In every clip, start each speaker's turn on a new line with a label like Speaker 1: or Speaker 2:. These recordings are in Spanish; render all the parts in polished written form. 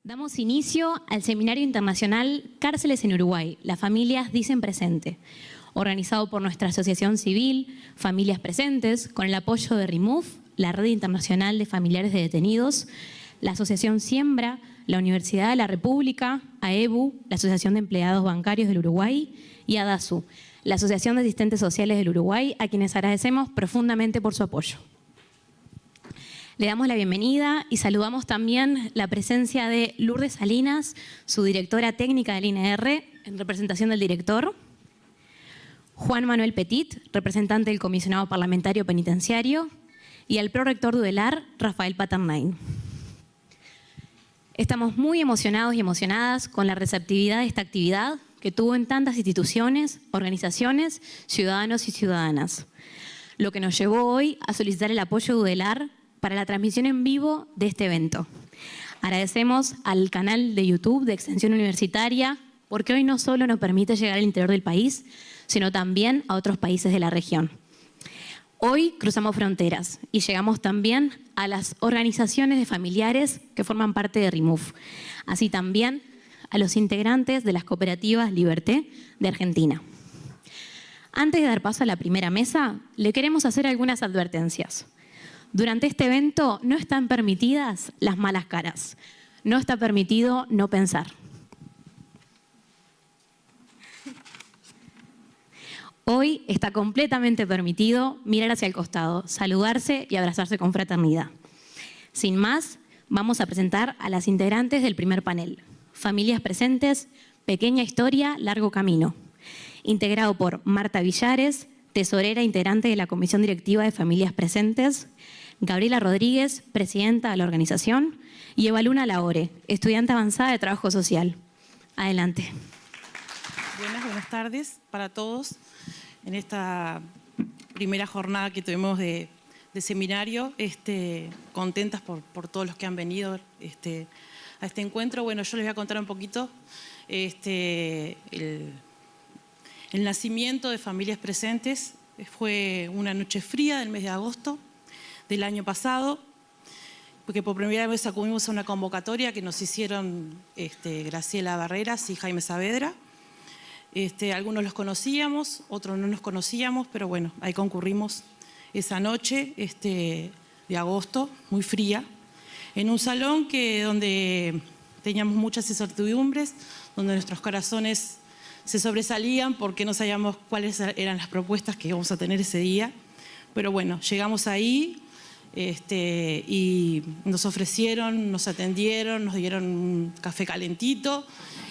Speaker 1: Damos inicio al Seminario Internacional Cárceles en Uruguay, las familias dicen presente, organizado por nuestra asociación civil, Familias Presentes, con el apoyo de ReMove, la Red Internacional de Familiares de Detenidos, la Asociación Siembra, la Universidad de la República, AEBU, la Asociación de Empleados Bancarios del Uruguay y ADASU, la Asociación de Asistentes Sociales del Uruguay, a quienes agradecemos profundamente por su apoyo. Le damos la bienvenida y saludamos también la presencia de Lourdes Salinas, su directora técnica del INR, en representación del director, Juan Manuel Petit, representante del Comisionado Parlamentario Penitenciario, y al prorector de UDELAR, Rafael Paternain. Estamos muy emocionados y emocionadas con la receptividad de esta actividad que tuvo en tantas instituciones, organizaciones, ciudadanos y ciudadanas, lo que nos llevó hoy a solicitar el apoyo de UDELAR para la transmisión en vivo de este evento. Agradecemos al canal de YouTube de Extensión Universitaria porque hoy no solo nos permite llegar al interior del país, sino también a otros países de la región. Hoy cruzamos fronteras y llegamos también a las organizaciones de familiares que forman parte de ReMove, así también a los integrantes de las cooperativas Liberté de Argentina. Antes de dar paso a la primera mesa, le queremos hacer algunas advertencias. Durante este evento no están permitidas las malas caras, no está permitido no pensar. Hoy está completamente permitido mirar hacia el costado, saludarse y abrazarse con fraternidad. Sin más, vamos a presentar a las integrantes del primer panel. Familias Presentes, Pequeña Historia, Largo Camino. Integrado por Marta Villares, tesorera integrante de la Comisión Directiva de Familias Presentes, Gabriela Rodríguez, presidenta de la organización, y Eva Luna Laore, estudiante avanzada de Trabajo Social. Adelante.
Speaker 2: Buenas tardes para todos en esta primera jornada que tuvimos de seminario. Contentas por todos los que han venido a este encuentro. Bueno, yo les voy a contar un poquito el nacimiento de Familias Presentes. Fue una noche fría del mes de agosto del año pasado, porque por primera vez acudimos a una convocatoria que nos hicieron Graciela Barreras y Jaime Saavedra. Algunos los conocíamos, otros no nos conocíamos, pero bueno, ahí concurrimos esa noche de agosto, muy fría, en un salón donde teníamos muchas incertidumbres, donde nuestros corazones se sobresalían porque no sabíamos cuáles eran las propuestas que íbamos a tener ese día. Pero bueno, llegamos ahí y nos ofrecieron, nos atendieron, nos dieron un café calentito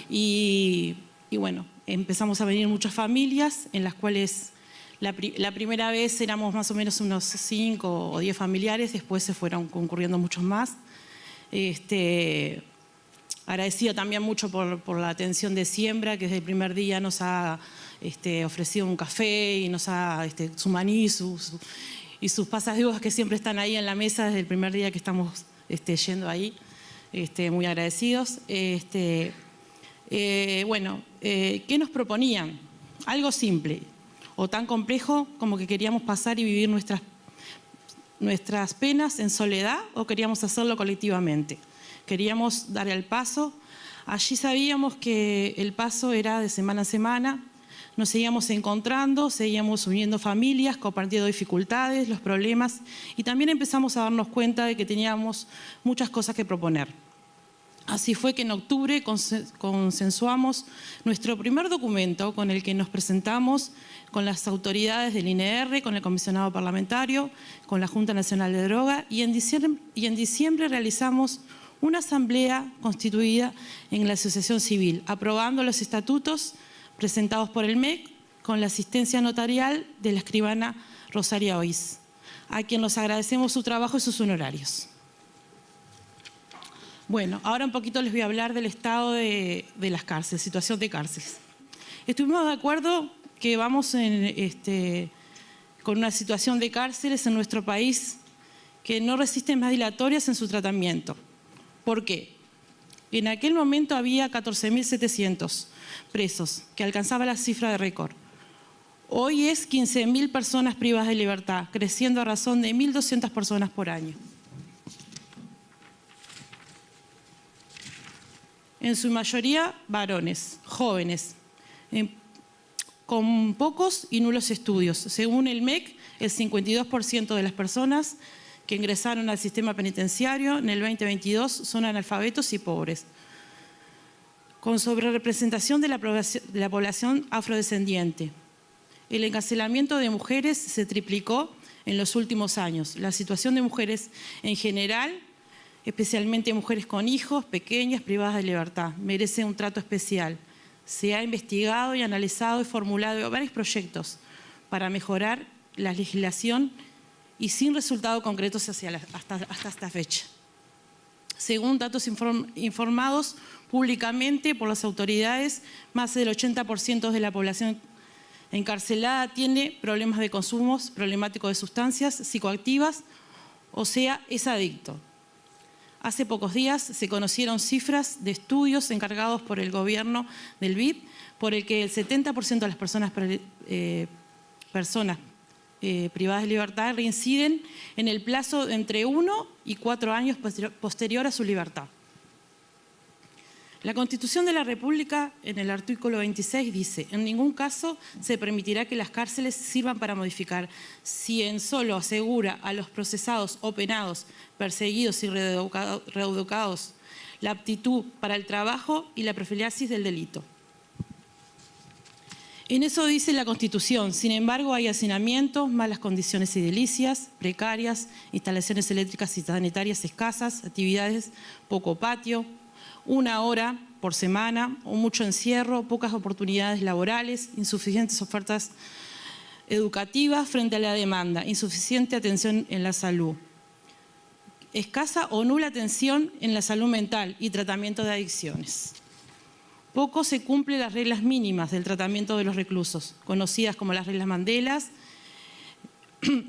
Speaker 2: y bueno, empezamos a venir muchas familias en las cuales la primera vez éramos más o menos unos 5 o 10 familiares, después se fueron concurriendo muchos más. Agradecida también mucho por la atención de Siembra, que desde el primer día nos ha ofrecido un café y nos ha su maní y sus pasas de uvas que siempre están ahí en la mesa desde el primer día que estamos yendo ahí. Muy agradecidos. Bueno, ¿qué nos proponían? Algo simple o tan complejo como que queríamos pasar y vivir nuestras penas en soledad o queríamos hacerlo colectivamente. Queríamos dar el paso. Allí sabíamos que el paso era de semana a semana. Nos seguíamos encontrando, seguíamos uniendo familias, compartiendo dificultades, los problemas y también empezamos a darnos cuenta de que teníamos muchas cosas que proponer. Así fue que en octubre consensuamos nuestro primer documento con el que nos presentamos con las autoridades del INR, con el Comisionado Parlamentario, con la Junta Nacional de Droga y en diciembre realizamos una asamblea constituida en la Asociación Civil, aprobando los estatutos presentados por el MEC con la asistencia notarial de la escribana Rosaria Oiz, a quien nos agradecemos su trabajo y sus honorarios. Bueno, ahora un poquito les voy a hablar del estado de las cárceles, situación de cárceles. Estuvimos de acuerdo que vamos con una situación de cárceles en nuestro país que no resisten más dilatorias en su tratamiento. ¿Por qué? En aquel momento había 14.700 presos, que alcanzaba la cifra de récord. Hoy es 15.000 personas privadas de libertad, creciendo a razón de 1.200 personas por año. en su mayoría varones, jóvenes, con pocos y nulos estudios. Según el MEC, el 52% de las personas que ingresaron al sistema penitenciario en el 2022 son analfabetos y pobres, con sobrerepresentación de la población afrodescendiente. El encarcelamiento de mujeres se triplicó en los últimos años. La situación de mujeres en general, especialmente mujeres con hijos, pequeñas, privadas de libertad, merece un trato especial. Se ha investigado y analizado y formulado varios proyectos para mejorar la legislación y sin resultados concretos hasta esta fecha. Según datos informados públicamente por las autoridades, más del 80% de la población encarcelada tiene problemas de consumo problemático de sustancias psicoactivas, o sea, es adicto. Hace pocos días se conocieron cifras de estudios encargados por el gobierno del BID, por el que el 70% de las personas privadas de libertad reinciden en el plazo de entre 1 y 4 años posterior a su libertad. La Constitución de la República, en el artículo 26, dice: en ningún caso se permitirá que las cárceles sirvan para modificar, si en solo asegura a los procesados o penados, perseguidos y reeducados la aptitud para el trabajo y la profilaxis del delito. En eso dice la Constitución. Sin embargo, hay hacinamientos, malas condiciones edilicias, precarias, instalaciones eléctricas y sanitarias escasas, actividades, poco patio, 1 hora por semana, o mucho encierro, pocas oportunidades laborales, insuficientes ofertas educativas frente a la demanda, insuficiente atención en la salud, escasa o nula atención en la salud mental y tratamiento de adicciones. Poco se cumplen las reglas mínimas del tratamiento de los reclusos, conocidas como las reglas Mandela,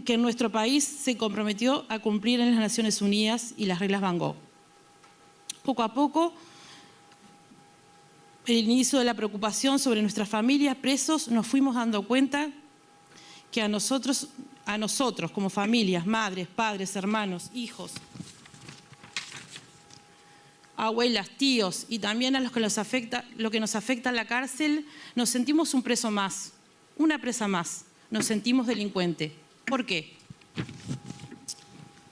Speaker 2: que en nuestro país se comprometió a cumplir en las Naciones Unidas, y las reglas Van Gogh. Poco a poco, el inicio de la preocupación sobre nuestras familias presos, nos fuimos dando cuenta que a nosotros como familias, madres, padres, hermanos, hijos, abuelas, tíos y también a los que nos afecta la cárcel, nos sentimos un preso más, una presa más, nos sentimos delincuente. ¿Por qué?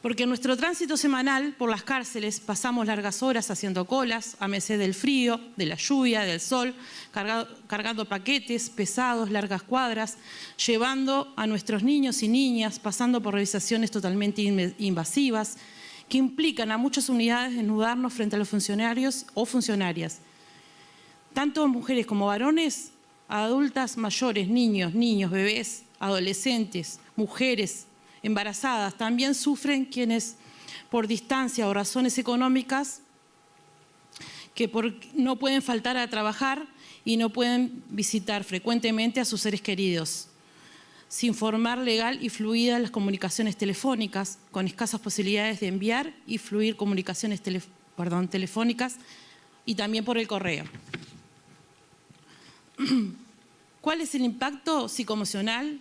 Speaker 2: Porque en nuestro tránsito semanal por las cárceles pasamos largas horas haciendo colas, a merced del frío, de la lluvia, del sol, cargando paquetes pesados, largas cuadras, llevando a nuestros niños y niñas, pasando por revisaciones totalmente invasivas, que implican a muchas unidades desnudarnos frente a los funcionarios o funcionarias. Tanto mujeres como varones, adultas mayores, niños, bebés, adolescentes, mujeres embarazadas, también sufren quienes por distancia o razones económicas no pueden faltar a trabajar y no pueden visitar frecuentemente a sus seres queridos, sin formar legal y fluida las comunicaciones telefónicas, con escasas posibilidades de enviar y fluir comunicaciones telefónicas, y también por el correo. ¿Cuál es el impacto psicoemocional?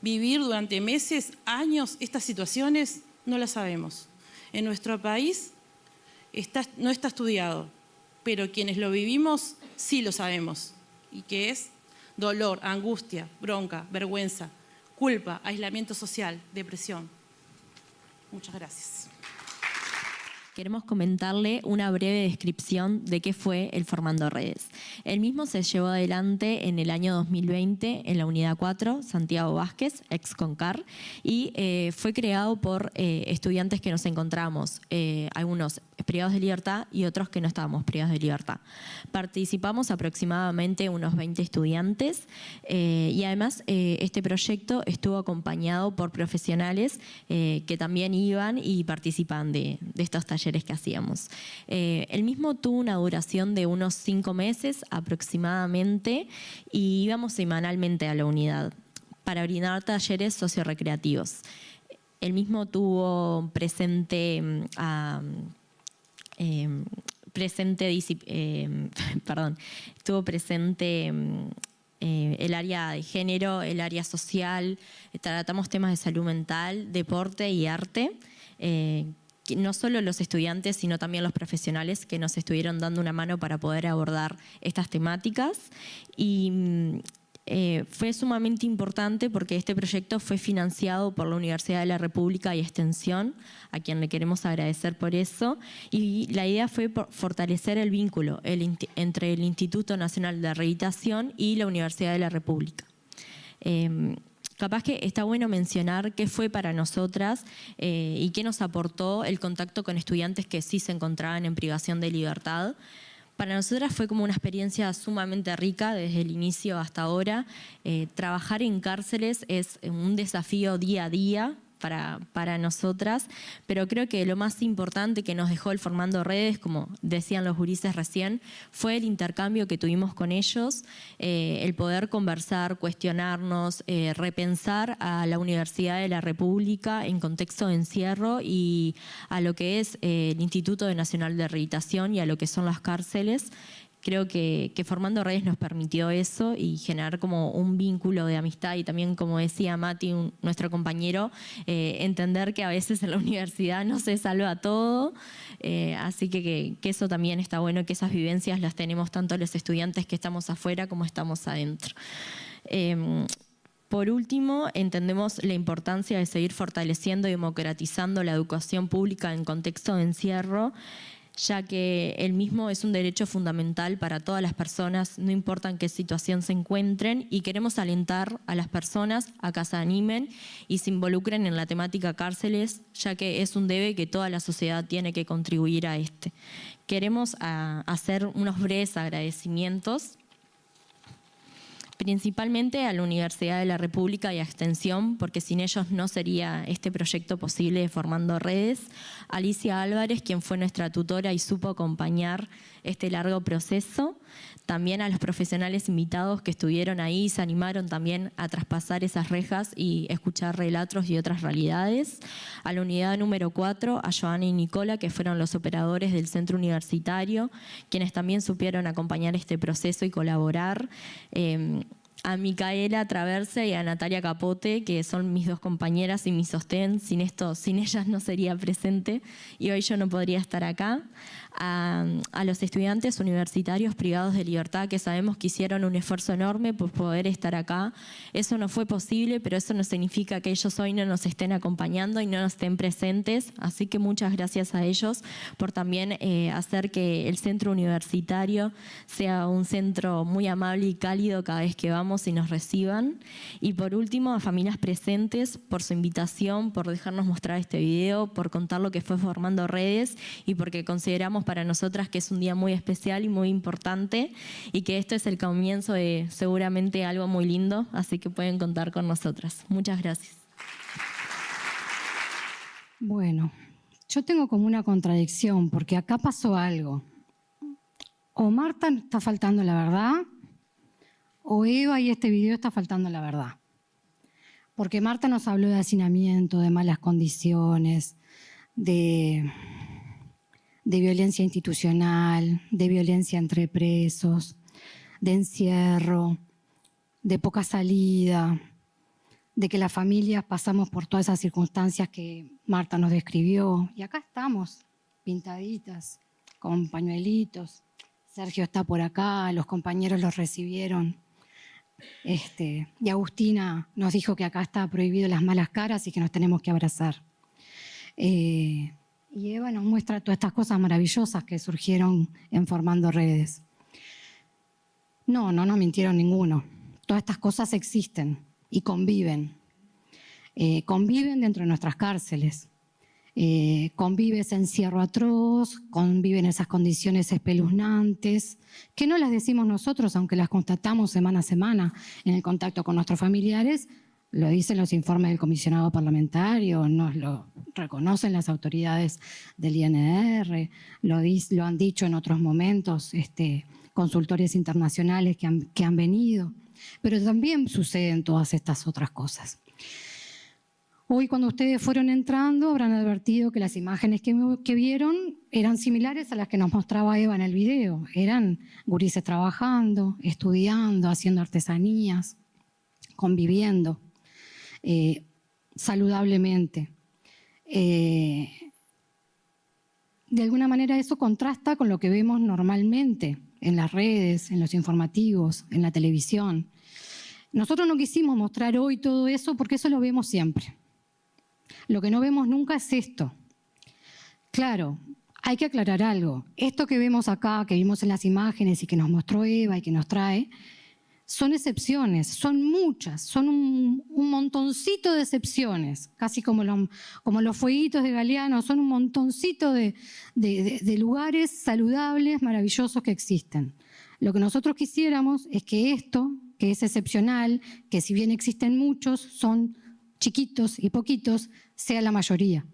Speaker 2: Vivir durante meses, años, estas situaciones, no las sabemos. En nuestro país no está estudiado, pero quienes lo vivimos sí lo sabemos. ¿Y qué es? Dolor, angustia, bronca, vergüenza, culpa, aislamiento social, depresión. Muchas gracias.
Speaker 3: Queremos comentarle una breve descripción de qué fue el Formando Redes. El mismo se llevó adelante en el año 2020 en la Unidad 4, Santiago Vázquez, ex CONCAR, y fue creado por estudiantes que nos encontramos, algunos privados de libertad y otros que no estábamos privados de libertad. Participamos aproximadamente unos 20 estudiantes y además este proyecto estuvo acompañado por profesionales que también iban y participan de estos talleres que hacíamos. El mismo tuvo una duración de unos 5 meses aproximadamente y íbamos semanalmente a la unidad para brindar talleres sociorecreativos. El mismo tuvo presente el área de género, el área social, tratamos temas de salud mental, deporte y arte, no solo los estudiantes, sino también los profesionales que nos estuvieron dando una mano para poder abordar estas temáticas. Y fue sumamente importante porque este proyecto fue financiado por la Universidad de la República y Extensión, a quien le queremos agradecer por eso. Y la idea fue fortalecer el vínculo entre el Instituto Nacional de Rehabilitación y la Universidad de la República. Capaz que está bueno mencionar qué fue para nosotras y qué nos aportó el contacto con estudiantes que sí se encontraban en privación de libertad. Para nosotras fue como una experiencia sumamente rica desde el inicio hasta ahora. Trabajar en cárceles es un desafío día a día para nosotras, pero creo que lo más importante que nos dejó el Formando Redes, como decían los gurises recién, fue el intercambio que tuvimos con ellos, el poder conversar, cuestionarnos, repensar a la Universidad de la República en contexto de encierro y a lo que es el Instituto Nacional de Rehabilitación y a lo que son las cárceles. Creo que Formando Redes nos permitió eso y generar como un vínculo de amistad y también, como decía Mati, nuestro compañero, entender que a veces en la universidad no se salva todo, así que eso también está bueno, que esas vivencias las tenemos tanto los estudiantes que estamos afuera como estamos adentro. Por último, entendemos la importancia de seguir fortaleciendo y democratizando la educación pública en contexto de encierro, ya que el mismo es un derecho fundamental para todas las personas, no importa en qué situación se encuentren, y queremos alentar a las personas a que se animen y se involucren en la temática cárceles, ya que es un debe que toda la sociedad tiene que contribuir a este. Queremos hacer unos breves agradecimientos, principalmente a la Universidad de la República y a Extensión, porque sin ellos no sería este proyecto posible de Formando Redes. Alicia Álvarez, quien fue nuestra tutora y supo acompañar este largo proceso. También a los profesionales invitados que estuvieron ahí, se animaron también a traspasar esas rejas y escuchar relatos y otras realidades. A la unidad número 4, a Joana y Nicola, que fueron los operadores del centro universitario, quienes también supieron acompañar este proceso y colaborar. A Micaela Traverse y a Natalia Capote, que son mis dos compañeras y mi sostén. Sin ellas no sería presente y hoy yo no podría estar acá. A los estudiantes universitarios privados de libertad, que sabemos que hicieron un esfuerzo enorme por poder estar acá. Eso no fue posible, pero eso no significa que ellos hoy no nos estén acompañando y no nos estén presentes. Así que muchas gracias a ellos por también hacer que el centro universitario sea un centro muy amable y cálido cada vez que vamos y nos reciban. Y por último, a familias presentes por su invitación, por dejarnos mostrar este video, por contar lo que fue Formando Redes y porque consideramos para nosotras que es un día muy especial y muy importante y que esto es el comienzo de seguramente algo muy lindo, así que pueden contar con nosotras. Muchas gracias.
Speaker 4: Bueno, yo tengo como una contradicción porque acá pasó algo. O Marta está faltando la verdad o Eva y este video está faltando la verdad. Porque Marta nos habló de hacinamiento, de malas condiciones, de violencia institucional, de violencia entre presos, de encierro, de poca salida, de que las familias pasamos por todas esas circunstancias que Marta nos describió. Y acá estamos, pintaditas, con pañuelitos. Sergio está por acá, los compañeros los recibieron. Y Agustina nos dijo que acá está prohibido las malas caras y que nos tenemos que abrazar. Y Eva nos muestra todas estas cosas maravillosas que surgieron en Formando Redes. No mintieron ninguno. Todas estas cosas existen y conviven. Conviven dentro de nuestras cárceles. Convive ese encierro atroz, conviven esas condiciones espeluznantes, que no las decimos nosotros, aunque las constatamos semana a semana en el contacto con nuestros familiares. Lo dicen los informes del comisionado parlamentario, nos lo reconocen las autoridades del INR, lo han dicho en otros momentos consultores internacionales que han venido, pero también suceden todas estas otras cosas. Hoy, cuando ustedes fueron entrando, habrán advertido que las imágenes que vieron eran similares a las que nos mostraba Eva en el video. Eran gurises trabajando, estudiando, haciendo artesanías, conviviendo saludablemente. de alguna manera eso contrasta con lo que vemos normalmente en las redes, en los informativos, en la televisión. Nosotros no quisimos mostrar hoy todo eso porque eso lo vemos siempre. Lo que no vemos nunca es esto. Claro, hay que aclarar algo. Esto que vemos acá, que vimos en las imágenes y que nos mostró Eva y que nos trae, son excepciones, son muchas, son un montoncito de excepciones, casi como los fueguitos de Galeano, son un montoncito de lugares saludables, maravillosos que existen. Lo que nosotros quisiéramos es que esto, que es excepcional, que si bien existen muchos, son chiquitos y poquitos, sea la mayoría.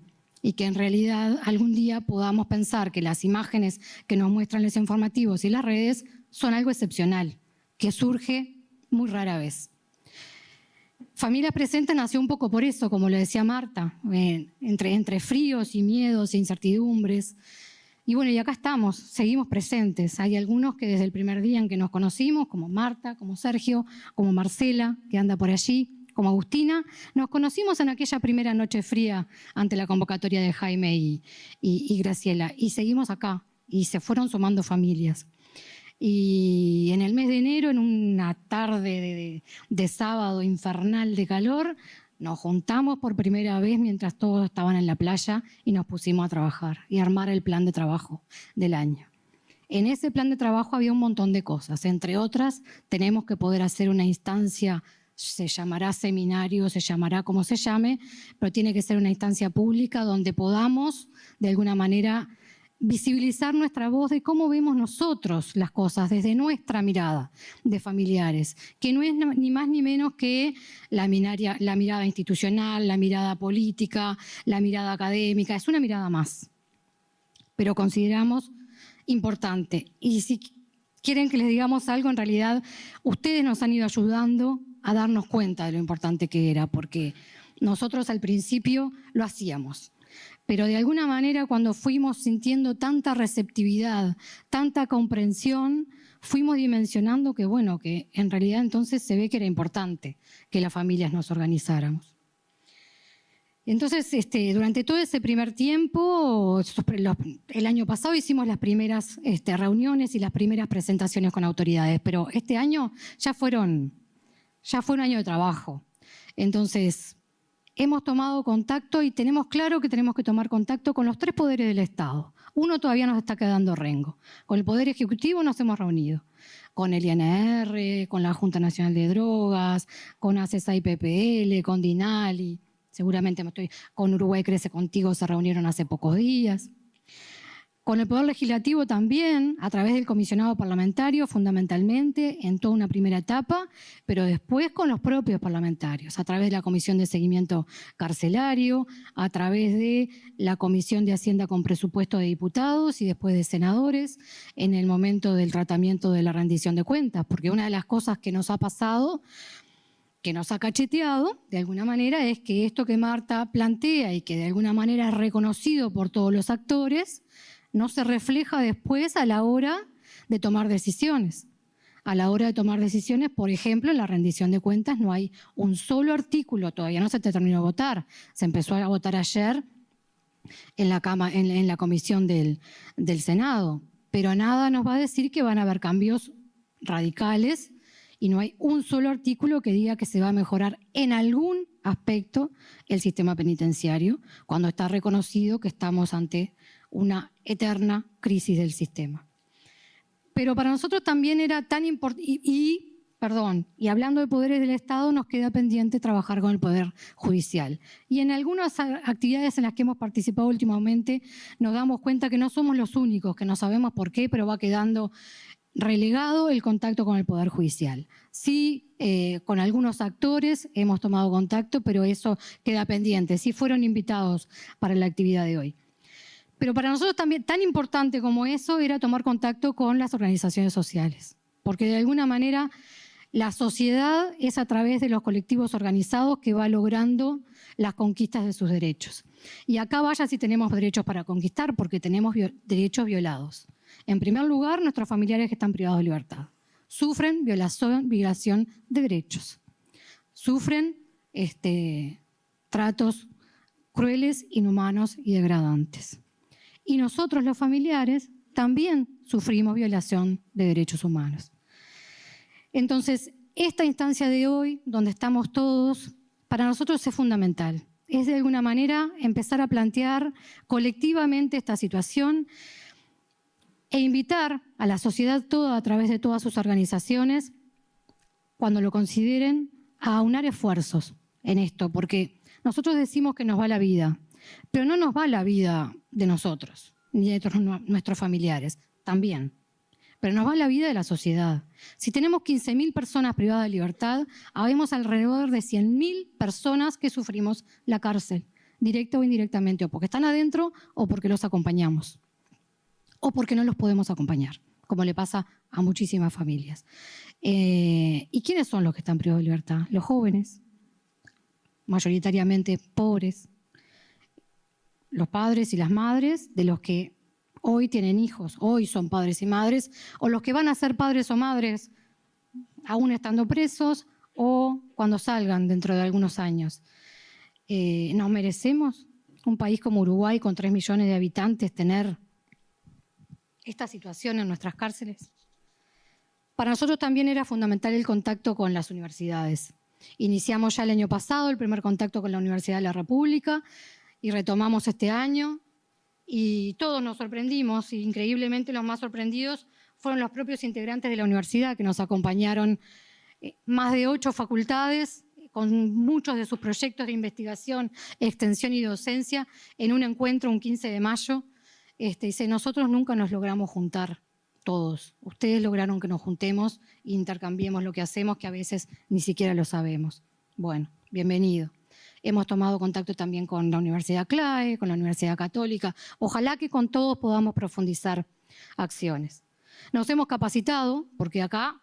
Speaker 4: Y que en realidad algún día podamos pensar que las imágenes que nos muestran los informativos y las redes son algo excepcional, que surge muy rara vez. Familias Presentes nació un poco por eso, como lo decía Marta, entre fríos y miedos e incertidumbres. Y bueno, y acá estamos, seguimos presentes. Hay algunos que desde el primer día en que nos conocimos, como Marta, como Sergio, como Marcela, que anda por allí, como Agustina, nos conocimos en aquella primera noche fría ante la convocatoria de Jaime y Graciela. Y seguimos acá, y se fueron sumando familias. Y en el mes de enero, en una tarde de sábado infernal de calor, nos juntamos por primera vez mientras todos estaban en la playa y nos pusimos a trabajar y armar el plan de trabajo del año. En ese plan de trabajo había un montón de cosas. Entre otras, tenemos que poder hacer una instancia, se llamará seminario, se llamará como se llame, pero tiene que ser una instancia pública donde podamos, de alguna manera, visibilizar nuestra voz de cómo vemos nosotros las cosas desde nuestra mirada de familiares, que no es ni más ni menos que la mirada institucional, la mirada política, la mirada académica, es una mirada más, pero consideramos importante. Y si quieren que les digamos algo, en realidad ustedes nos han ido ayudando a darnos cuenta de lo importante que era, porque nosotros al principio lo hacíamos. Pero de alguna manera cuando fuimos sintiendo tanta receptividad, tanta comprensión, fuimos dimensionando que, bueno, que en realidad entonces se ve que era importante que las familias nos organizáramos. Entonces, durante todo ese primer tiempo, el año pasado hicimos las primeras reuniones y las primeras presentaciones con autoridades, pero este año ya fue un año de trabajo. Entonces, hemos tomado contacto y tenemos claro que tenemos que tomar contacto con los 3 poderes del Estado. Uno todavía nos está quedando rengo. Con el Poder Ejecutivo nos hemos reunido. Con el INR, con la Junta Nacional de Drogas, con ACESA y PPL, con DINALI. Seguramente con Uruguay Crece Contigo se reunieron hace pocos días. Con el Poder Legislativo también, a través del comisionado parlamentario, fundamentalmente, en toda una primera etapa, pero después con los propios parlamentarios, a través de la Comisión de Seguimiento Carcelario, a través de la Comisión de Hacienda con Presupuesto de Diputados y después de senadores, en el momento del tratamiento de la rendición de cuentas, porque una de las cosas que nos ha pasado, que nos ha cacheteado, de alguna manera, es que esto que Marta plantea y que de alguna manera es reconocido por todos los actores, no se refleja después a la hora de tomar decisiones. A la hora de tomar decisiones, por ejemplo, en la rendición de cuentas no hay un solo artículo, todavía no se terminó de votar. Se empezó a votar ayer en la comisión del Senado, pero nada nos va a decir que van a haber cambios radicales y no hay un solo artículo que diga que se va a mejorar en algún aspecto el sistema penitenciario, cuando está reconocido que estamos ante una eterna crisis del sistema. Pero para nosotros también era tan importante, y hablando de poderes del Estado, nos queda pendiente trabajar con el Poder Judicial. Y en algunas actividades en las que hemos participado últimamente, nos damos cuenta que no somos los únicos, que no sabemos por qué, pero va quedando relegado el contacto con el Poder Judicial. Sí, con algunos actores hemos tomado contacto, pero eso queda pendiente. Sí fueron invitados para la actividad de hoy. Pero para nosotros también, tan importante como eso, era tomar contacto con las organizaciones sociales. Porque de alguna manera la sociedad es a través de los colectivos organizados que va logrando las conquistas de sus derechos. Y acá vaya si tenemos derechos para conquistar, porque tenemos derechos violados. En primer lugar, nuestros familiares que están privados de libertad. Sufren violación de derechos. Sufren tratos crueles, inhumanos y degradantes. Y nosotros, los familiares, también sufrimos violación de derechos humanos. Entonces, esta instancia de hoy, donde estamos todos, para nosotros es fundamental. Es de alguna manera empezar a plantear colectivamente esta situación e invitar a la sociedad toda, a través de todas sus organizaciones, cuando lo consideren, a aunar esfuerzos en esto, porque nosotros decimos que nos va la vida, pero no nos va la vida de nosotros, ni de nuestros familiares, también. Pero nos va la vida de la sociedad. Si tenemos 15.000 personas privadas de libertad, habemos alrededor de 100.000 personas que sufrimos la cárcel, directa o indirectamente, o porque están adentro o porque los acompañamos, o porque no los podemos acompañar, como le pasa a muchísimas familias. ¿Y quiénes son los que están privados de libertad? Los jóvenes, mayoritariamente pobres, los padres y las madres de los que hoy tienen hijos, hoy son padres y madres, o los que van a ser padres o madres aún estando presos o cuando salgan dentro de algunos años. ¿Nos merecemos, un país como Uruguay con 3 millones de habitantes, tener esta situación en nuestras cárceles? Para nosotros también era fundamental el contacto con las universidades. Iniciamos ya el año pasado el primer contacto con la Universidad de la República y retomamos este año. Y todos nos sorprendimos, y increíblemente los más sorprendidos fueron los propios integrantes de la universidad que nos acompañaron, más de 8 facultades, con muchos de sus proyectos de investigación, extensión y docencia, en un encuentro un 15 de mayo. Dice, nosotros nunca nos logramos juntar todos. Ustedes lograron que nos juntemos e intercambiemos lo que hacemos, que a veces ni siquiera lo sabemos. Bueno, bienvenido. Hemos tomado contacto también con la Universidad CLAE, con la Universidad Católica. Ojalá que con todos podamos profundizar acciones. Nos hemos capacitado, porque acá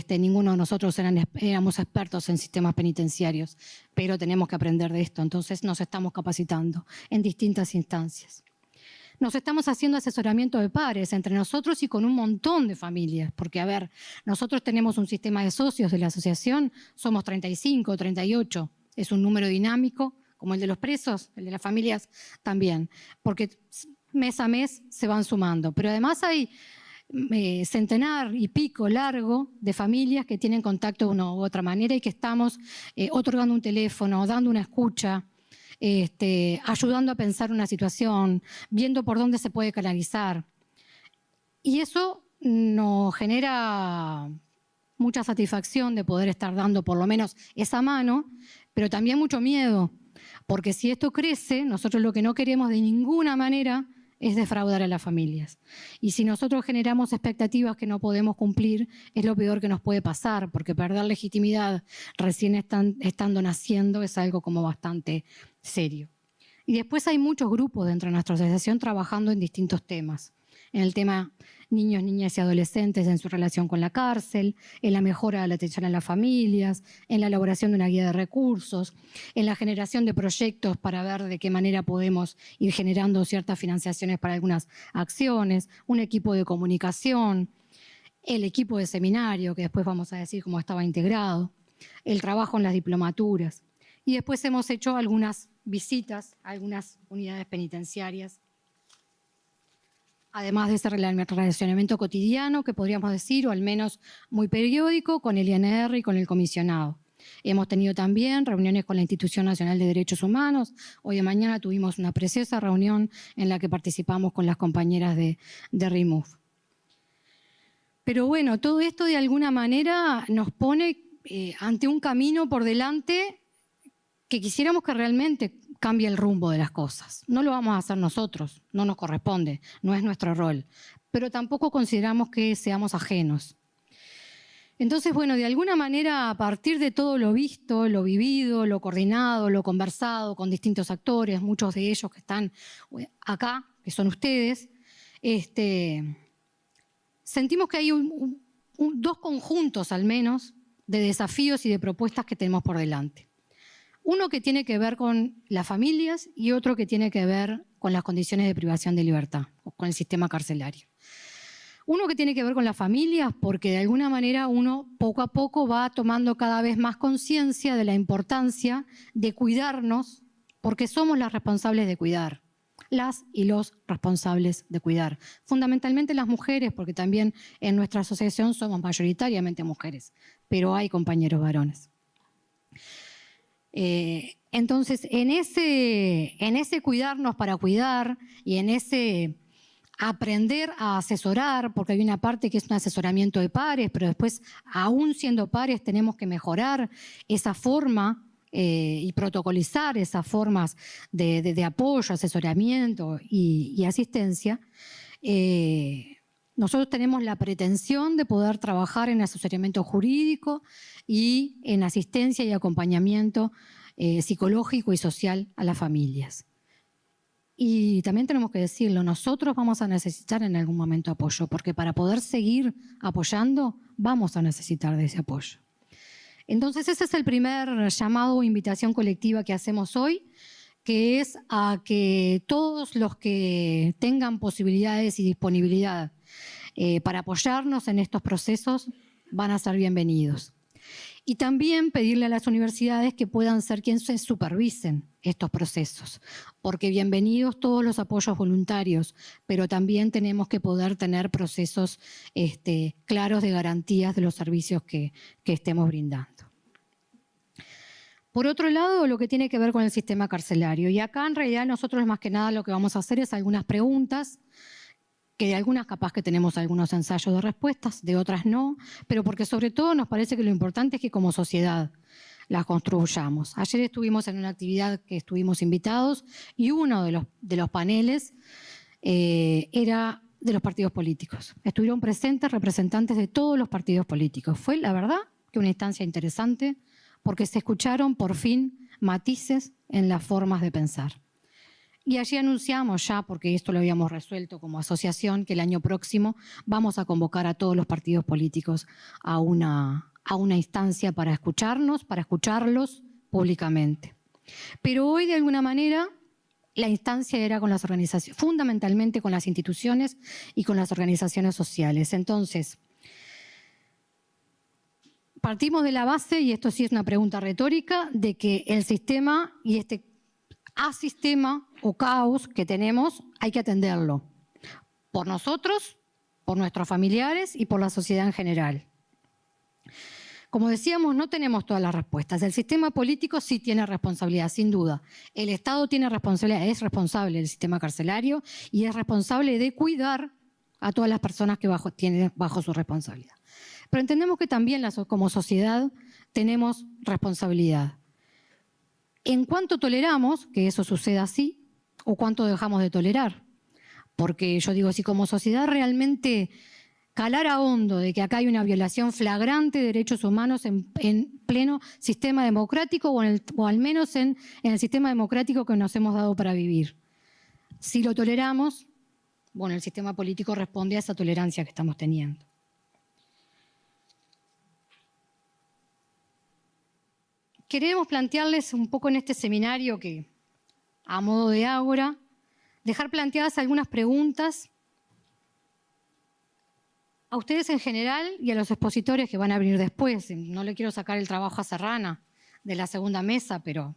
Speaker 4: ninguno de nosotros éramos expertos en sistemas penitenciarios, pero tenemos que aprender de esto, entonces nos estamos capacitando en distintas instancias. Nos estamos haciendo asesoramiento de pares entre nosotros y con un montón de familias, porque, a ver, nosotros tenemos un sistema de socios de la asociación, somos 35, 38, es un número dinámico, como el de los presos, el de las familias también, porque mes a mes se van sumando. Pero además hay centenar y pico largo de familias que tienen contacto de una u otra manera y que estamos otorgando un teléfono, dando una escucha, ayudando a pensar una situación, viendo por dónde se puede canalizar. Y eso nos genera mucha satisfacción de poder estar dando por lo menos esa mano, pero también mucho miedo, porque si esto crece, nosotros lo que no queremos de ninguna manera es defraudar a las familias. Y si nosotros generamos expectativas que no podemos cumplir, es lo peor que nos puede pasar, porque perder legitimidad recién estando naciendo es algo como bastante serio. Y después hay muchos grupos dentro de nuestra asociación trabajando en distintos temas. En el tema niños, niñas y adolescentes en su relación con la cárcel, en la mejora de la atención a las familias, en la elaboración de una guía de recursos, en la generación de proyectos para ver de qué manera podemos ir generando ciertas financiaciones para algunas acciones, un equipo de comunicación, el equipo de seminario, que después vamos a decir cómo estaba integrado, el trabajo en las diplomaturas. Y después hemos hecho algunas visitas a algunas unidades penitenciarias, además de ese relacionamiento cotidiano, que podríamos decir, o al menos muy periódico, con el INR y con el comisionado. Hemos tenido también reuniones con la Institución Nacional de Derechos Humanos. Hoy de mañana tuvimos una preciosa reunión en la que participamos con las compañeras de RIMUF. Pero bueno, todo esto de alguna manera nos pone ante un camino por delante que quisiéramos que realmente cambie el rumbo de las cosas. No lo vamos a hacer nosotros, no nos corresponde, no es nuestro rol, pero tampoco consideramos que seamos ajenos. Entonces, bueno, de alguna manera, a partir de todo lo visto, lo vivido, lo coordinado, lo conversado con distintos actores, muchos de ellos que están acá, que son ustedes, sentimos que hay dos conjuntos al menos de desafíos y de propuestas que tenemos por delante. Uno que tiene que ver con las familias y otro que tiene que ver con las condiciones de privación de libertad, o con el sistema carcelario. Uno que tiene que ver con las familias porque de alguna manera uno poco a poco va tomando cada vez más conciencia de la importancia de cuidarnos porque somos las responsables de cuidar las y los responsables de cuidar. Fundamentalmente las mujeres, porque también en nuestra asociación somos mayoritariamente mujeres, pero hay compañeros varones. Entonces, en ese cuidarnos para cuidar y en ese aprender a asesorar, porque hay una parte que es un asesoramiento de pares, pero después, aún siendo pares, tenemos que mejorar esa forma y protocolizar esas formas de apoyo, asesoramiento y asistencia. Nosotros tenemos la pretensión de poder trabajar en asesoramiento jurídico y en asistencia y acompañamiento psicológico y social a las familias. Y también tenemos que decirlo, nosotros vamos a necesitar en algún momento apoyo, porque para poder seguir apoyando vamos a necesitar de ese apoyo. Entonces ese es el primer llamado o invitación colectiva que hacemos hoy, que es a que todos los que tengan posibilidades y disponibilidad para apoyarnos en estos procesos van a ser bienvenidos. Y también pedirle a las universidades que puedan ser quienes supervisen estos procesos, porque bienvenidos todos los apoyos voluntarios, pero también tenemos que poder tener procesos claros de garantías de los servicios que estemos brindando. Por otro lado, lo que tiene que ver con el sistema carcelario. Y acá en realidad nosotros más que nada lo que vamos a hacer es algunas preguntas, que de algunas capaz que tenemos algunos ensayos de respuestas, de otras no, pero porque sobre todo nos parece que lo importante es que como sociedad las construyamos. Ayer estuvimos en una actividad que estuvimos invitados y uno de los paneles era de los partidos políticos. Estuvieron presentes representantes de todos los partidos políticos. Fue, la verdad, que una instancia interesante porque se escucharon por fin matices en las formas de pensar. Y allí anunciamos ya, porque esto lo habíamos resuelto como asociación, que el año próximo vamos a convocar a todos los partidos políticos a una instancia para escucharnos, para escucharlos públicamente. Pero hoy, de alguna manera, la instancia era con las organizaciones, fundamentalmente con las instituciones y con las organizaciones sociales. Entonces, partimos de la base, y esto sí es una pregunta retórica, de que el sistema y este asistema o caos que tenemos hay que atenderlo por nosotros, por nuestros familiares y por la sociedad en general. Como decíamos, no tenemos todas las respuestas. El sistema político sí tiene responsabilidad, sin duda. El Estado tiene responsabilidad, es responsable del sistema carcelario y es responsable de cuidar a todas las personas que tiene bajo su responsabilidad. Pero entendemos que también como sociedad tenemos responsabilidad. ¿En cuánto toleramos que eso suceda así o cuánto dejamos de tolerar? Porque yo digo, si como sociedad realmente calar a hondo de que acá hay una violación flagrante de derechos humanos en pleno sistema democrático o al menos en el sistema democrático que nos hemos dado para vivir. Si lo toleramos, bueno, el sistema político responde a esa tolerancia que estamos teniendo. Queremos plantearles un poco en este seminario que, a modo de ágora, dejar planteadas algunas preguntas a ustedes en general y a los expositores que van a venir después. No le quiero sacar el trabajo a Serrana de la segunda mesa, pero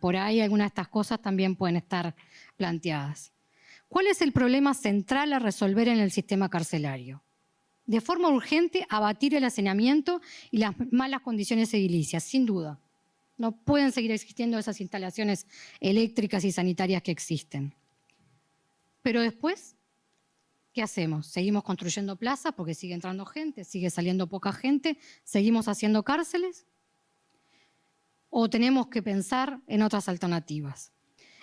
Speaker 4: por ahí algunas de estas cosas también pueden estar planteadas. ¿Cuál es el problema central a resolver en el sistema carcelario? De forma urgente, abatir el hacinamiento y las malas condiciones edilicias, sin duda. No pueden seguir existiendo esas instalaciones eléctricas y sanitarias que existen. Pero después, ¿qué hacemos? ¿Seguimos construyendo plazas porque sigue entrando gente, sigue saliendo poca gente? ¿Seguimos haciendo cárceles? ¿O tenemos que pensar en otras alternativas?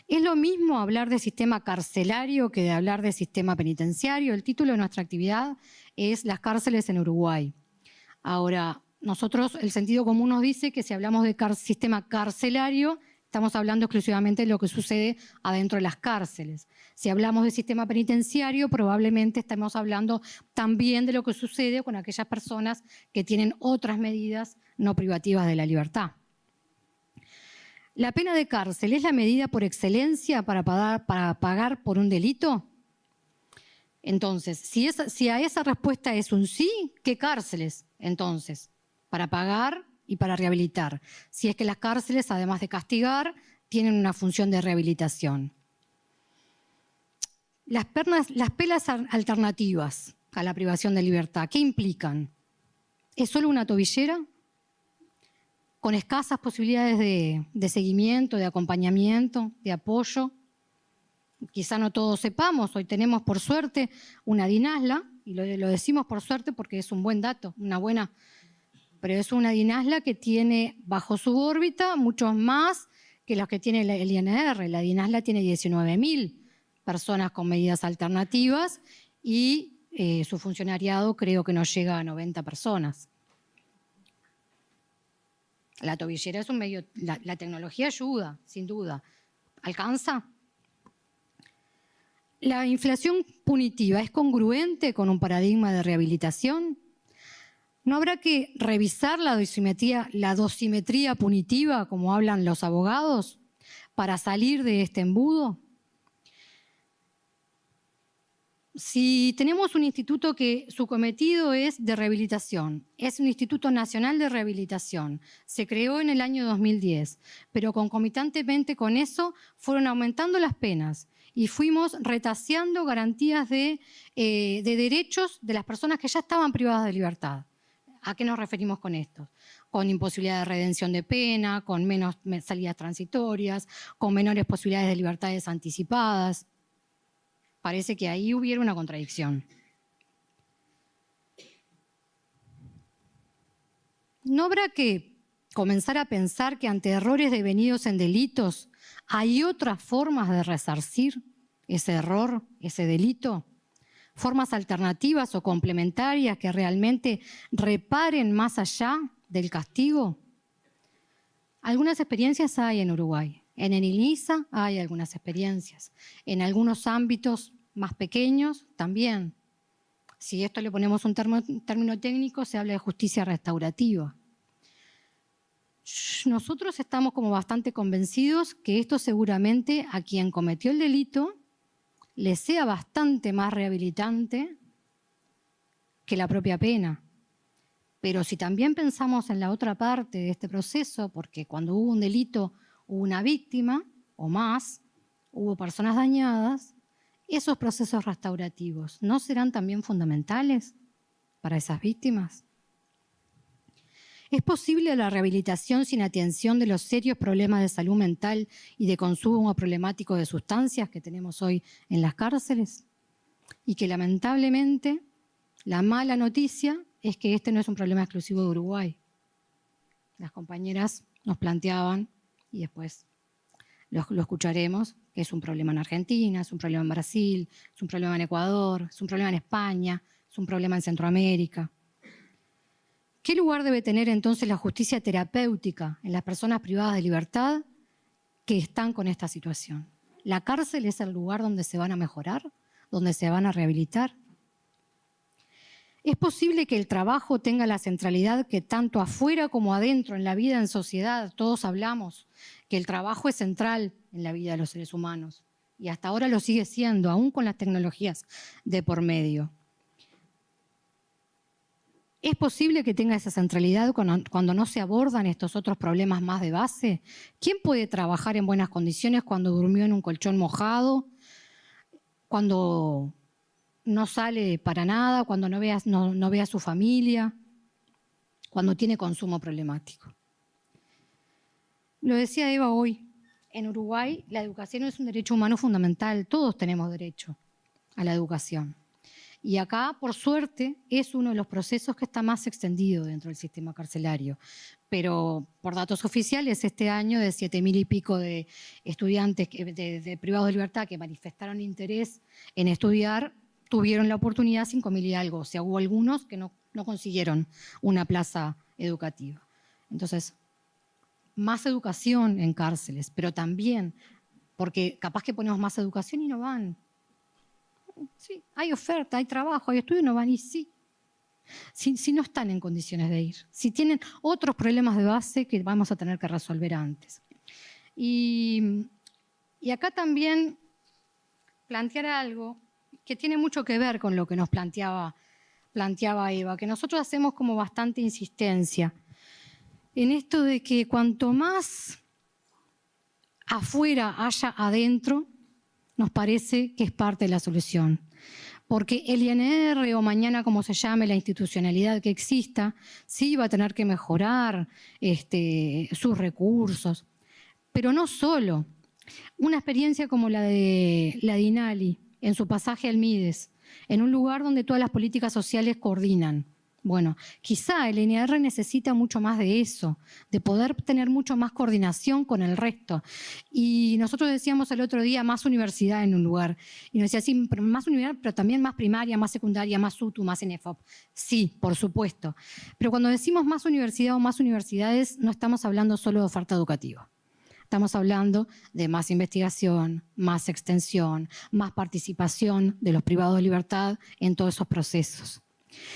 Speaker 4: ¿Es lo mismo hablar de sistema carcelario que de hablar de sistema penitenciario? El título de nuestra actividad es Las cárceles en Uruguay. Ahora, nosotros, el sentido común nos dice que si hablamos de sistema carcelario, estamos hablando exclusivamente de lo que sucede adentro de las cárceles. Si hablamos de sistema penitenciario, probablemente estamos hablando también de lo que sucede con aquellas personas que tienen otras medidas no privativas de la libertad. ¿La pena de cárcel es la medida por excelencia para pagar por un delito? Entonces, si a esa respuesta es un sí, ¿qué cárceles? Entonces, para pagar y para rehabilitar. Si es que las cárceles, además de castigar, tienen una función de rehabilitación. las penas alternativas a la privación de libertad, ¿qué implican? ¿Es solo una tobillera? Con escasas posibilidades de seguimiento, de acompañamiento, de apoyo. Quizá no todos sepamos, hoy tenemos por suerte una DINASLA, y lo decimos por suerte porque es un buen dato, pero es una DINASLA que tiene bajo su órbita muchos más que los que tiene el INR. La DINASLA tiene 19.000 personas con medidas alternativas y su funcionariado creo que no llega a 90 personas. La tobillera es un medio, la tecnología ayuda, sin duda. ¿Alcanza? ¿La inflación punitiva es congruente con un paradigma de rehabilitación? ¿No habrá que revisar la dosimetría punitiva, como hablan los abogados, para salir de este embudo? Si tenemos un instituto que su cometido es de rehabilitación, es un Instituto Nacional de Rehabilitación, se creó en el año 2010, pero concomitantemente con eso fueron aumentando las penas y fuimos retaseando garantías de derechos de las personas que ya estaban privadas de libertad. ¿A qué nos referimos con esto? Con imposibilidad de redención de pena, con menos salidas transitorias, con menores posibilidades de libertades anticipadas. Parece que ahí hubiera una contradicción. ¿No habrá que comenzar a pensar que ante errores devenidos en delitos hay otras formas de resarcir ese error, ese delito? Formas alternativas o complementarias que realmente reparen más allá del castigo. Algunas experiencias hay en Uruguay. En el INISA hay algunas experiencias. En algunos ámbitos más pequeños también. Si esto le ponemos un término técnico, se habla de justicia restaurativa. Nosotros estamos como bastante convencidos que esto seguramente a quien cometió el delito le sea bastante más rehabilitante que la propia pena. Pero si también pensamos en la otra parte de este proceso, porque cuando hubo un delito hubo una víctima o más, hubo personas dañadas, esos procesos restaurativos ¿no serán también fundamentales para esas víctimas? ¿Es posible la rehabilitación sin atención de los serios problemas de salud mental y de consumo problemático de sustancias que tenemos hoy en las cárceles? Y que lamentablemente la mala noticia es que este no es un problema exclusivo de Uruguay. Las compañeras nos planteaban, y después lo escucharemos, que es un problema en Argentina, es un problema en Brasil, es un problema en Ecuador, es un problema en España, es un problema en Centroamérica. ¿Qué lugar debe tener entonces la justicia terapéutica en las personas privadas de libertad que están con esta situación? ¿La cárcel es el lugar donde se van a mejorar, donde se van a rehabilitar? ¿Es posible que el trabajo tenga la centralidad que tanto afuera como adentro en la vida en sociedad todos hablamos, que el trabajo es central en la vida de los seres humanos? Y hasta ahora lo sigue siendo, aún con las tecnologías de por medio. ¿Es posible que tenga esa centralidad cuando no se abordan estos otros problemas más de base? ¿Quién puede trabajar en buenas condiciones cuando durmió en un colchón mojado? Cuando no sale para nada, cuando no ve a su familia, cuando tiene consumo problemático. Lo decía Eva hoy, en Uruguay la educación es un derecho humano fundamental, todos tenemos derecho a la educación. Y acá, por suerte, es uno de los procesos que está más extendido dentro del sistema carcelario. Pero por datos oficiales, este año de 7.000 y pico de estudiantes de privados de libertad que manifestaron interés en estudiar, tuvieron la oportunidad 5.000 y algo. O sea, hubo algunos que no consiguieron una plaza educativa. Entonces, más educación en cárceles, pero también, porque capaz que ponemos más educación y no van. Sí, hay oferta, hay trabajo, hay estudio, no van y sí. Si no están en condiciones de ir, si tienen otros problemas de base que vamos a tener que resolver antes. Y acá también plantear algo que tiene mucho que ver con lo que nos planteaba Eva, que nosotros hacemos como bastante insistencia en esto de que cuanto más afuera haya adentro, nos parece que es parte de la solución. Porque el INR, o mañana como se llame la institucionalidad que exista, sí va a tener que mejorar sus recursos. Pero no solo. Una experiencia como la de INALI, en su pasaje al MIDES, en un lugar donde todas las políticas sociales coordinan. Bueno, quizá el INR necesita mucho más de eso, de poder tener mucho más coordinación con el resto. Y nosotros decíamos el otro día más universidad en un lugar. Y nos decía, sí, pero más universidad, pero también más primaria, más secundaria, más UTU, más NFOP. Sí, por supuesto. Pero cuando decimos más universidad o más universidades, no estamos hablando solo de oferta educativa. Estamos hablando de más investigación, más extensión, más participación de los privados de libertad en todos esos procesos.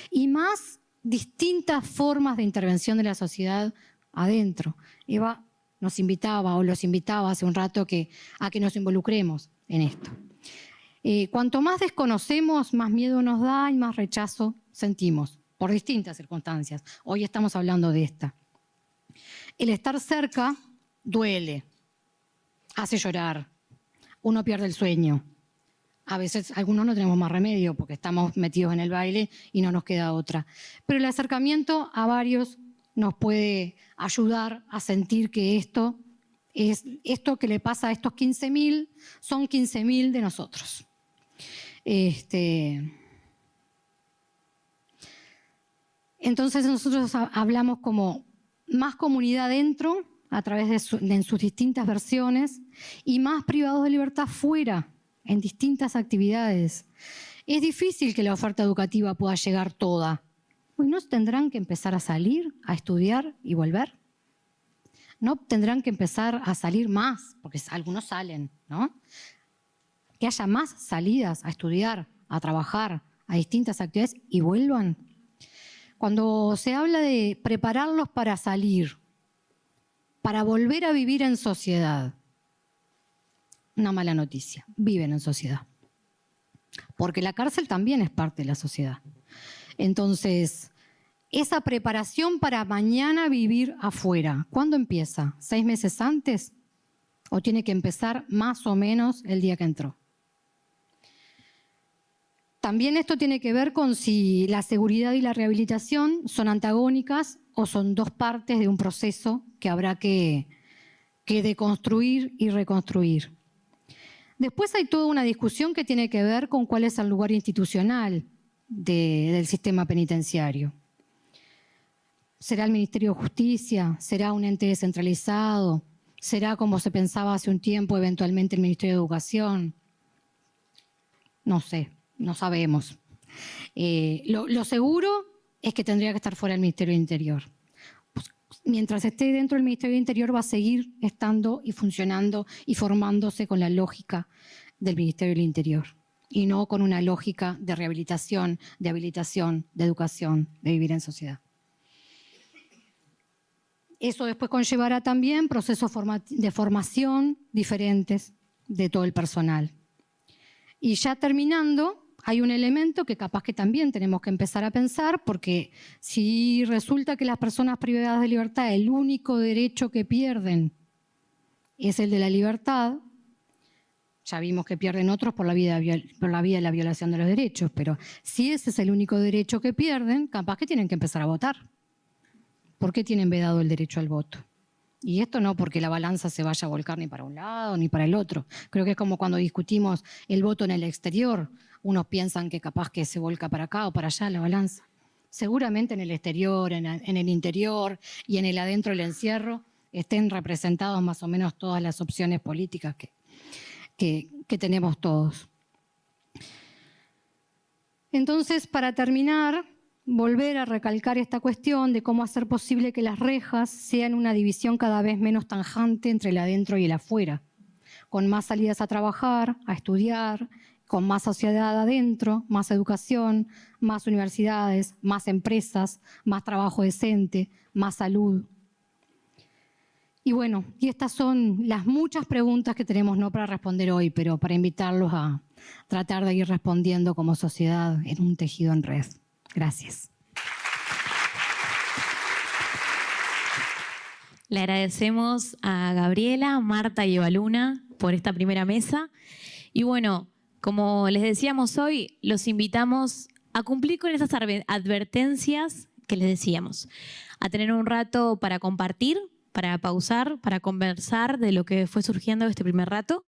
Speaker 4: Y más distintas formas de intervención de la sociedad adentro. Eva nos invitaba, o los invitaba hace un rato a que nos involucremos en esto. Cuanto más desconocemos, más miedo nos da y más rechazo sentimos, por distintas circunstancias. Hoy estamos hablando de esta. El estar cerca duele, hace llorar, uno pierde el sueño. A veces algunos no tenemos más remedio porque estamos metidos en el baile y no nos queda otra. Pero el acercamiento a varios nos puede ayudar a sentir que esto que le pasa a estos 15.000 son 15.000 de nosotros. Entonces nosotros hablamos como más comunidad dentro a través de sus distintas versiones y más privados de libertad fuera, en distintas actividades. Es difícil que la oferta educativa pueda llegar toda. Pues ¿no tendrán que empezar a salir, a estudiar y volver? ¿No tendrán que empezar a salir más? Porque algunos salen, ¿no? Que haya más salidas a estudiar, a trabajar, a distintas actividades y vuelvan. Cuando se habla de prepararlos para salir, para volver a vivir en sociedad, una mala noticia, viven en sociedad. Porque la cárcel también es parte de la sociedad. Entonces, esa preparación para mañana vivir afuera, ¿cuándo empieza? ¿6 meses antes? ¿O tiene que empezar más o menos el día que entró? También esto tiene que ver con si la seguridad y la rehabilitación son antagónicas o son dos partes de un proceso que habrá que deconstruir y reconstruir. Después hay toda una discusión que tiene que ver con cuál es el lugar institucional del sistema penitenciario. ¿Será el Ministerio de Justicia? ¿Será un ente descentralizado? ¿Será como se pensaba hace un tiempo eventualmente el Ministerio de Educación? No sé, no sabemos. Lo seguro es que tendría que estar fuera del Ministerio del Interior. Mientras esté dentro del Ministerio del Interior va a seguir estando y funcionando y formándose con la lógica del Ministerio del Interior y no con una lógica de rehabilitación, de habilitación, de educación, de vivir en sociedad. Eso después conllevará también procesos de formación diferentes de todo el personal. Y ya terminando, hay un elemento que capaz que también tenemos que empezar a pensar, porque si resulta que las personas privadas de libertad, el único derecho que pierden es el de la libertad, ya vimos que pierden otros por la vía de la violación de los derechos, pero si ese es el único derecho que pierden, capaz que tienen que empezar a votar. ¿Por qué tienen vedado el derecho al voto? Y esto no porque la balanza se vaya a volcar ni para un lado ni para el otro. Creo que es como cuando discutimos el voto en el exterior. Unos piensan que capaz que se volca para acá o para allá la balanza. Seguramente en el exterior, en el interior y en el adentro del encierro estén representados más o menos todas las opciones políticas que tenemos todos. Entonces, para terminar, volver a recalcar esta cuestión de cómo hacer posible que las rejas sean una división cada vez menos tajante entre el adentro y el afuera, con más salidas a trabajar, a estudiar, con más sociedad adentro, más educación, más universidades, más empresas, más trabajo decente, más salud. Y bueno, y estas son las muchas preguntas que tenemos no para responder hoy, pero para invitarlos a tratar de ir respondiendo como sociedad en un tejido en red. Gracias.
Speaker 1: Le agradecemos a Gabriela, Marta y Eva Luna por esta primera mesa Y bueno, como les decíamos hoy, los invitamos a cumplir con esas advertencias que les decíamos, a tener un rato para compartir, para pausar, para conversar de lo que fue surgiendo este primer rato.